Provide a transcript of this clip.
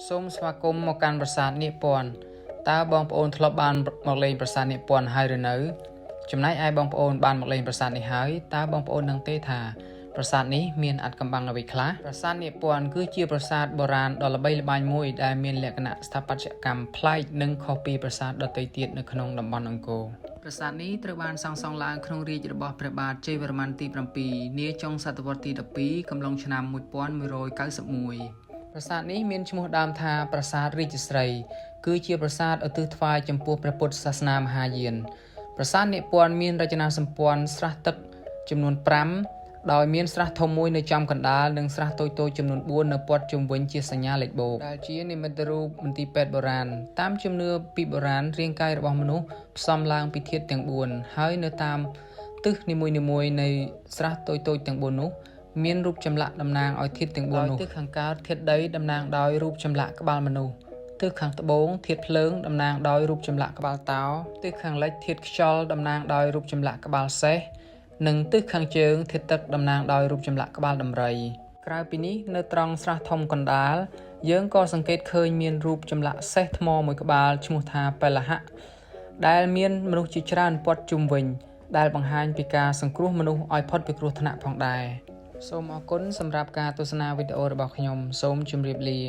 សូមស្វាគមន៍មកកាន់ប្រាសាទនាគពន្ធតើបងប្អូនធ្លាប់បានមកលេងប្រាសាទនាគពន្ធហើយឬនៅចំណែកឯបងប្អូនបានមកលេងប្រាសាទនេះហើយតើបងប្អូននឹងទេថាប្រាសាទនេះមានអត្ថកម្បាំងអ្វីខ្លះប្រាសាទនាគពន្ធគឺជាប្រាសាទបុរាណដ៏ល្បីល្បាញមួយដែលមានលក្ខណៈស្ថាបត្យកម្មប្លែកនិងខុសពីប្រាសាទដទៃទៀតនៅក្នុងតំបន់អង្គរប្រាសាទនេះត្រូវបានសាងសង់ឡើងក្នុងរាជ្យរបស់ព្រះបាទជ័យវរ្ម័នទី7នាចុងសតវត្សទី12កំឡុងឆ្នាំ1191ប្រាសាទនេះមានឈ្មោះដើមថាប្រាសាទរាជស្រីគឺជាប្រាសាទឧទ្ទិសថ្វាយចំពោះព្រះពុទ្ធសាសនាមហាយានប្រាសាទនាគពន្ធមានរចនាសម្ព័ន្ធស្រះទឹកចំនួន5ដោយមានស្រះធំមួយនៅចំកណ្ដាលនិងស្រះតូចៗចំនួន4នៅព័ទ្ធជុំវិញជាសញ្ញាលេខបូកដែលជានិមិត្តរូបមន្ទីរពេទ្យបុរាណតាមជំនឿពីបុរាណរាងកាយរបស់មនុស្សផ្សំឡើងពីធាតុទាំង4ហើយនៅតាមទិសនីមួយៗនៃស្រះតូចៗទាំង4នោះមានរូបចម្លាក់តំណាងឲ្យធាតុទាំង4នោះទិសខាងកើតធាតុដីតំណាងដោយរូបចម្លាក់ក្បាលមនុស្សទិសខាងត្បូងធាតុភ្លើងតំណាងដោយរូបចម្លាក់ក្បាលតោទិសខាងលិចធាតុខ្យល់តំណាងដោយរូបចម្លាក់ក្បាលសេះនិងទិសខាងជើងធាតុទឹកតំណាងដោយរូបចម្លាក់ក្បាលដំរីក្រៅពីនេះនៅត្រង់ស្រះធំកណ្ដាលយើងក៏សង្កេតឃើញមានរូបចម្លាក់សេះថ្មមួយក្បាលឈ្មោះថាបេលហៈដែលមានមនុស្សជាច្រើនព័ទ្ធជុំវិញដែលបង្ហាញពីការសង្គ្រោះមនុស្សឲ្យផុតពីគ្រោះថ្នាក់ផងដែរសូមអរគុណសម្រាប់ការទស្សនាវីដេអូរបស់ខ្ញុំសូមជម្រាបលា